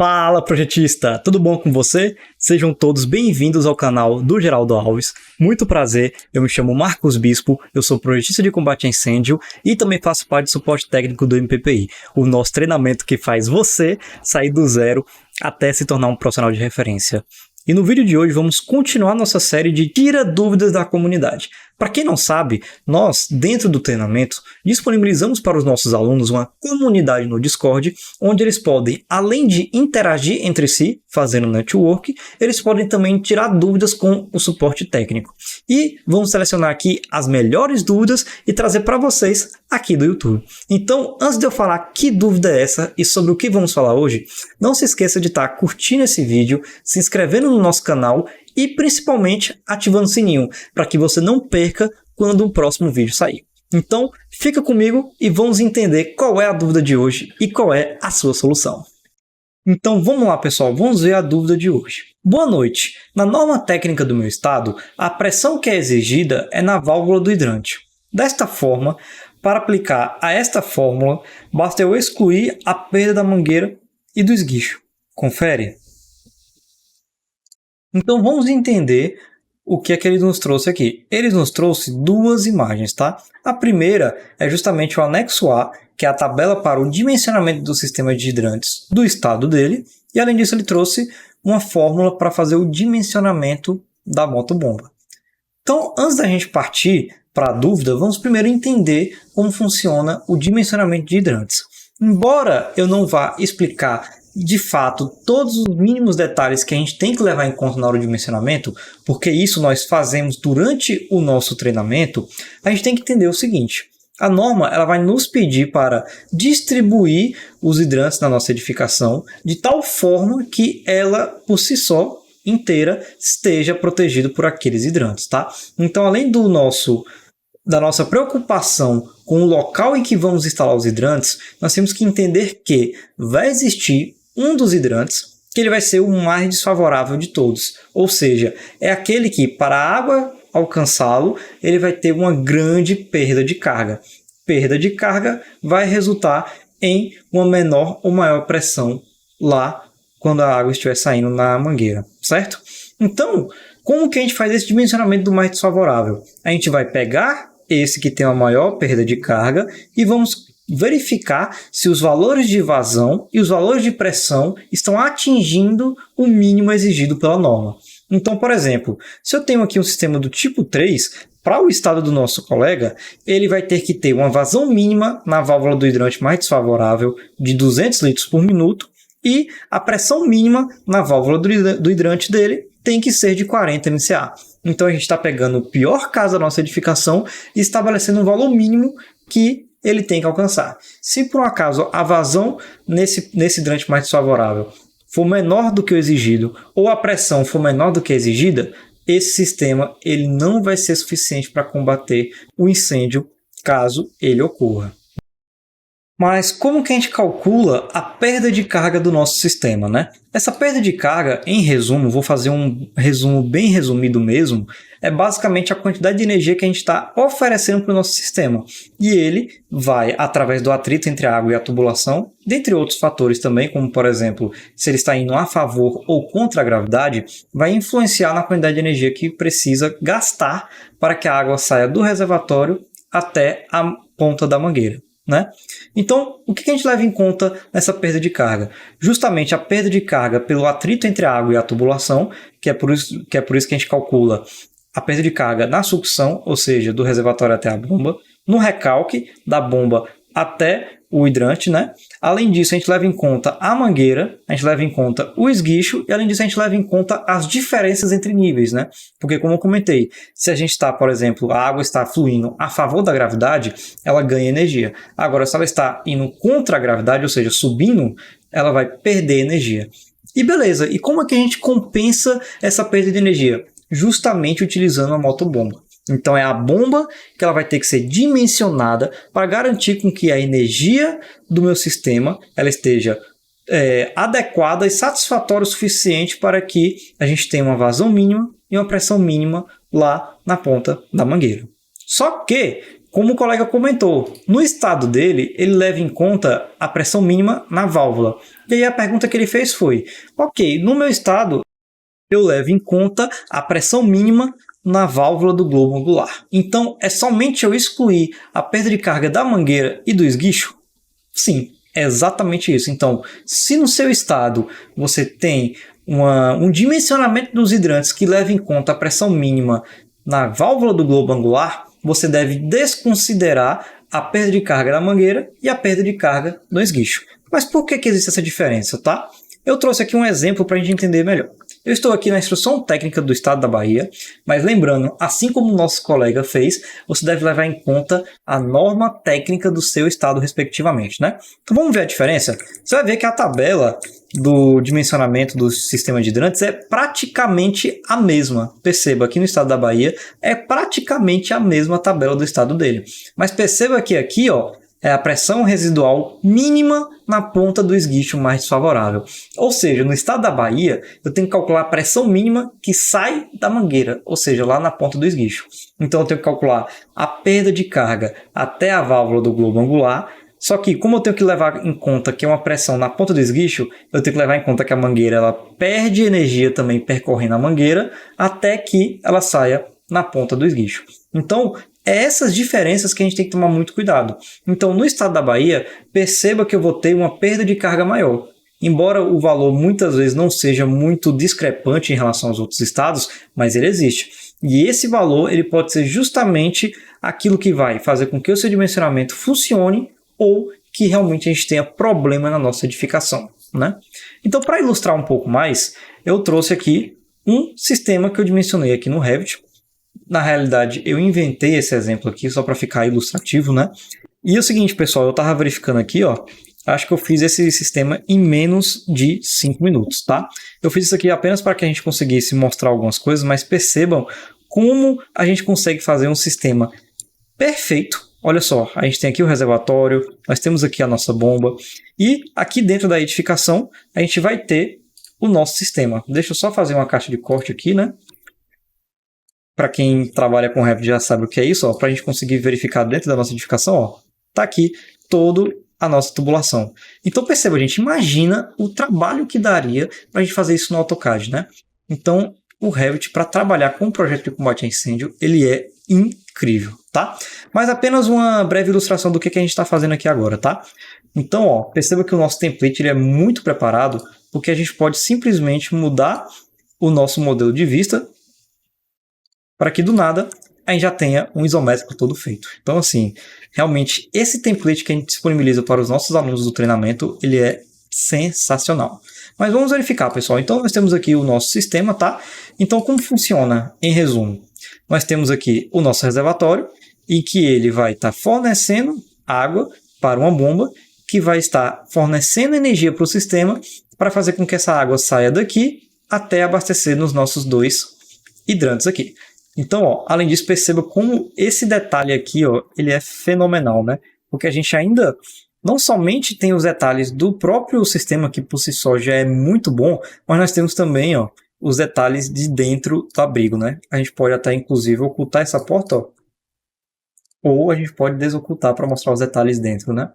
Fala, projetista! Tudo bom com você? Sejam todos bem-vindos ao canal do Geraldo Alves. Muito prazer, eu me chamo Marcos Bispo, eu sou projetista de combate a incêndio e também faço parte do suporte técnico do MPPI, o nosso treinamento que faz você sair do zero até se tornar um profissional de referência. E no vídeo de hoje vamos continuar nossa série de Tira Dúvidas da Comunidade. Para quem não sabe, nós, dentro do treinamento, disponibilizamos para os nossos alunos uma comunidade no Discord, onde eles podem, além de interagir entre si, fazendo network, eles podem também tirar dúvidas com o suporte técnico. E vamos selecionar aqui as melhores dúvidas e trazer para vocês aqui do YouTube. Então, antes de eu falar que dúvida é essa e sobre o que vamos falar hoje, não se esqueça de estar curtindo esse vídeo, se inscrevendo no nosso canal e principalmente ativando o sininho para que você não perca quando o próximo vídeo sair. Então, fica comigo e vamos entender qual é a dúvida de hoje e qual é a sua solução. Então vamos lá, pessoal, vamos ver a dúvida de hoje. Boa noite. Na norma técnica do meu estado, a pressão que é exigida é na válvula do hidrante. Desta forma, para aplicar a esta fórmula, basta eu excluir a perda da mangueira e do esguicho. Confere? Então vamos entender o que é que ele nos trouxe aqui. Ele nos trouxe duas imagens, tá? A primeira é justamente o anexo A, que é a tabela para o dimensionamento do sistema de hidrantes do estado dele. E além disso ele trouxe uma fórmula para fazer o dimensionamento da motobomba. Então antes da gente partir para a dúvida, vamos primeiro entender como funciona o dimensionamento de hidrantes. Embora eu não vá explicar de fato todos os mínimos detalhes que a gente tem que levar em conta na hora do dimensionamento, porque isso nós fazemos durante o nosso treinamento, a gente tem que entender o seguinte: a norma ela vai nos pedir para distribuir os hidrantes na nossa edificação de tal forma que ela por si só inteira esteja protegida por aqueles hidrantes, tá? Então, além da nossa preocupação com o local em que vamos instalar os hidrantes, nós temos que entender que vai existir um dos hidrantes que ele vai ser o mais desfavorável de todos, ou seja, é aquele que para a água alcançá-lo, ele vai ter uma grande perda de carga. Perda de carga vai resultar em uma menor ou maior pressão lá quando a água estiver saindo na mangueira, certo? Então, como que a gente faz esse dimensionamento do mais desfavorável? A gente vai pegar esse que tem a maior perda de carga e vamos verificar se os valores de vazão e os valores de pressão estão atingindo o mínimo exigido pela norma. Então, por exemplo, se eu tenho aqui um sistema do tipo 3, para o estado do nosso colega, ele vai ter que ter uma vazão mínima na válvula do hidrante mais desfavorável de 200 litros por minuto e a pressão mínima na válvula do hidrante dele tem que ser de 40 MCA. Então a gente está pegando o pior caso da nossa edificação e estabelecendo um valor mínimo que ele tem que alcançar. Se por um acaso a vazão nesse hidrante mais desfavorável for menor do que o exigido ou a pressão for menor do que a exigida, esse sistema ele não vai ser suficiente para combater o incêndio caso ele ocorra. Mas como que a gente calcula a perda de carga do nosso sistema, né? Essa perda de carga, em resumo, vou fazer um resumo bem resumido mesmo, é basicamente a quantidade de energia que a gente está oferecendo para o nosso sistema. E ele vai, através do atrito entre a água e a tubulação, dentre outros fatores também, como por exemplo, se ele está indo a favor ou contra a gravidade, vai influenciar na quantidade de energia que precisa gastar para que a água saia do reservatório até a ponta da mangueira, né? Então, o que a gente leva em conta nessa perda de carga? Justamente a perda de carga pelo atrito entre a água e a tubulação, que é por isso que a gente calcula a perda de carga na sucção, ou seja, do reservatório até a bomba, no recalque da bomba até o hidrante, né? Além disso, a gente leva em conta a mangueira, a gente leva em conta o esguicho e além disso a gente leva em conta as diferenças entre níveis, né? Porque como eu comentei, se a gente está, por exemplo, a água está fluindo a favor da gravidade, ela ganha energia. Agora, se ela está indo contra a gravidade, ou seja, subindo, ela vai perder energia. E beleza, e como é que a gente compensa essa perda de energia? Justamente utilizando a motobomba. Então é a bomba que ela vai ter que ser dimensionada para garantir com que a energia do meu sistema ela esteja adequada e satisfatória o suficiente para que a gente tenha uma vazão mínima e uma pressão mínima lá na ponta da mangueira. Só que como o colega comentou, no estado dele, ele leva em conta a pressão mínima na válvula. E aí a pergunta que ele fez foi, ok, no meu estado, eu levo em conta a pressão mínima na válvula do globo angular. Então, é somente eu excluir a perda de carga da mangueira e do esguicho? Sim, é exatamente isso. Então, se no seu estado você tem um dimensionamento dos hidrantes que leva em conta a pressão mínima na válvula do globo angular, você deve desconsiderar a perda de carga da mangueira e a perda de carga do esguicho. Mas por que existe essa diferença, tá? Eu trouxe aqui um exemplo para a gente entender melhor. Eu estou aqui na instrução técnica do estado da Bahia, mas lembrando, assim como o nosso colega fez, você deve levar em conta a norma técnica do seu estado respectivamente, né? Então vamos ver a diferença? Você vai ver que a tabela do dimensionamento do sistema de hidrantes é praticamente a mesma. Perceba, aqui no estado da Bahia é praticamente a mesma tabela do estado dele. Mas perceba que aqui, ó, é a pressão residual mínima na ponta do esguicho mais desfavorável. Ou seja, no estado da Bahia, eu tenho que calcular a pressão mínima que sai da mangueira, ou seja, lá na ponta do esguicho. Então eu tenho que calcular a perda de carga até a válvula do globo angular. Só que, como eu tenho que levar em conta que é uma pressão na ponta do esguicho, eu tenho que levar em conta que a mangueira ela perde energia também percorrendo a mangueira até que ela saia na ponta do esguicho. Então, é essas diferenças que a gente tem que tomar muito cuidado. Então, no estado da Bahia, perceba que eu vou ter uma perda de carga maior. Embora o valor muitas vezes não seja muito discrepante em relação aos outros estados, mas ele existe. E esse valor ele pode ser justamente aquilo que vai fazer com que o seu dimensionamento funcione ou que realmente a gente tenha problema na nossa edificação, né? Então, para ilustrar um pouco mais, eu trouxe aqui um sistema que eu dimensionei aqui no Revit. Na realidade, eu inventei esse exemplo aqui só para ficar ilustrativo, né? E é o seguinte, pessoal, eu estava verificando aqui, ó, acho que eu fiz esse sistema em menos de 5 minutos, tá? Eu fiz isso aqui apenas para que a gente conseguisse mostrar algumas coisas, mas percebam como a gente consegue fazer um sistema perfeito. Olha só, a gente tem aqui o reservatório, nós temos aqui a nossa bomba, e aqui dentro da edificação a gente vai ter o nosso sistema. Deixa eu só fazer uma caixa de corte aqui, né? Para quem trabalha com Revit já sabe o que é isso, para a gente conseguir verificar dentro da nossa edificação, ó, tá aqui toda a nossa tubulação. Então perceba, gente, imagina o trabalho que daria para a gente fazer isso no AutoCAD, né? Então o Revit, para trabalhar com o projeto de combate a incêndio, ele é incrível, tá? Mas apenas uma breve ilustração do que a gente está fazendo aqui agora, tá? Então, ó, perceba que o nosso template ele é muito preparado, porque a gente pode simplesmente mudar o nosso modelo de vista para que do nada a gente já tenha um isométrico todo feito. Então, assim, realmente esse template que a gente disponibiliza para os nossos alunos do treinamento, ele é sensacional. Mas vamos verificar, pessoal. Então, nós temos aqui o nosso sistema, tá? Então, como funciona? Em resumo, nós temos aqui o nosso reservatório, em que ele vai estar fornecendo água para uma bomba, que vai estar fornecendo energia para o sistema, para fazer com que essa água saia daqui até abastecer nos nossos dois hidrantes aqui. Então, ó, além disso, perceba como esse detalhe aqui, ó, ele é fenomenal, né? Porque a gente ainda não somente tem os detalhes do próprio sistema, que por si só já é muito bom, mas nós temos também, ó, os detalhes de dentro do abrigo, né? A gente pode até, inclusive, ocultar essa porta, ó, ou a gente pode desocultar para mostrar os detalhes dentro, né?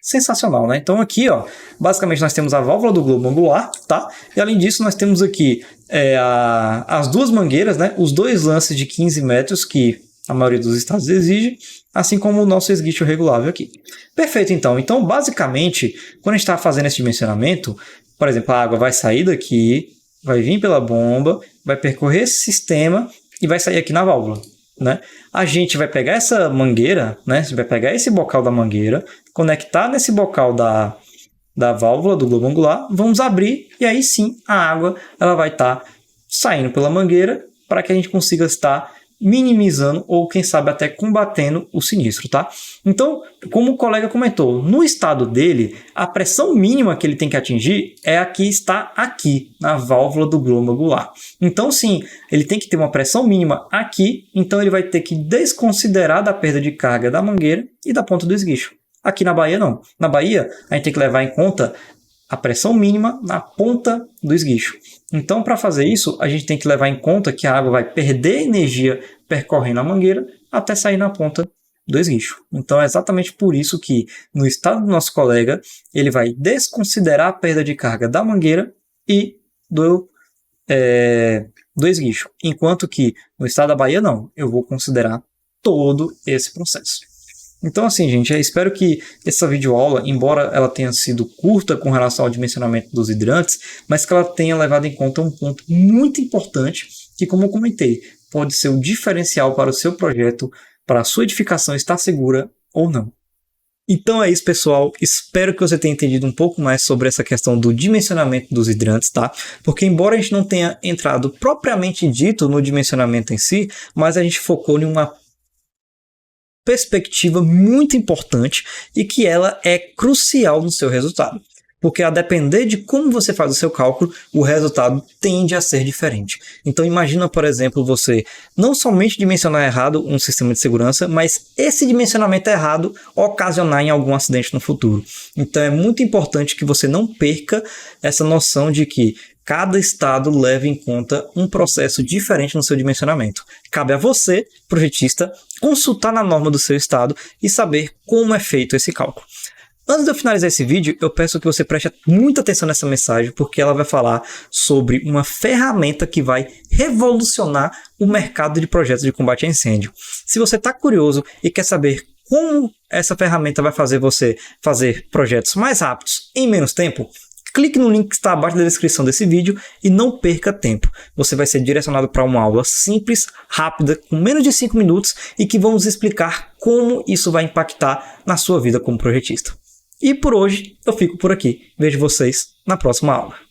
Sensacional, né? Então aqui, ó, basicamente nós temos a válvula do globo angular, tá? E além disso nós temos aqui as duas mangueiras, né? Os dois lances de 15 metros que a maioria dos estados exige, assim como o nosso esguicho regulável aqui. Perfeito, então. Então, basicamente, quando a gente está fazendo esse dimensionamento, por exemplo, a água vai sair daqui, vai vir pela bomba, vai percorrer esse sistema e vai sair aqui na válvula, né? A gente vai pegar essa mangueira, né? Vai pegar esse bocal da mangueira, conectar nesse bocal da válvula do globo angular, vamos abrir e aí sim a água ela vai estar saindo pela mangueira para que a gente consiga estar minimizando ou quem sabe até combatendo o sinistro, tá? Então, como o colega comentou, no estado dele, a pressão mínima que ele tem que atingir é a que está aqui, na válvula do globo angular. Então, sim, ele tem que ter uma pressão mínima aqui, então ele vai ter que desconsiderar da perda de carga da mangueira e da ponta do esguicho. Aqui na Bahia, não. Na Bahia, a gente tem que levar em conta a pressão mínima na ponta do esguicho. Então, para fazer isso, a gente tem que levar em conta que a água vai perder energia percorrendo a mangueira até sair na ponta do esguicho. Então é exatamente por isso que no estado do nosso colega ele vai desconsiderar a perda de carga da mangueira e do esguicho, enquanto que no estado da Bahia não, eu vou considerar todo esse processo. Então assim, gente, eu espero que essa videoaula, embora ela tenha sido curta com relação ao dimensionamento dos hidrantes, mas que ela tenha levado em conta um ponto muito importante que, como eu comentei, pode ser um diferencial para o seu projeto, para a sua edificação estar segura ou não. Então é isso, pessoal. Espero que você tenha entendido um pouco mais sobre essa questão do dimensionamento dos hidrantes, tá? Porque embora a gente não tenha entrado propriamente dito no dimensionamento em si, mas a gente focou em uma perspectiva muito importante e que ela é crucial no seu resultado. Porque a depender de como você faz o seu cálculo, o resultado tende a ser diferente. Então imagina, por exemplo, você não somente dimensionar errado um sistema de segurança, mas esse dimensionamento errado ocasionar em algum acidente no futuro. Então é muito importante que você não perca essa noção de que cada estado leva em conta um processo diferente no seu dimensionamento. Cabe a você, projetista, consultar na norma do seu estado e saber como é feito esse cálculo. Antes de eu finalizar esse vídeo, eu peço que você preste muita atenção nessa mensagem, porque ela vai falar sobre uma ferramenta que vai revolucionar o mercado de projetos de combate a incêndio. Se você está curioso e quer saber como essa ferramenta vai fazer você fazer projetos mais rápidos em menos tempo, clique no link que está abaixo da descrição desse vídeo e não perca tempo. Você vai ser direcionado para uma aula simples, rápida, com menos de 5 minutos e que vamos explicar como isso vai impactar na sua vida como projetista. E por hoje eu fico por aqui. Vejo vocês na próxima aula.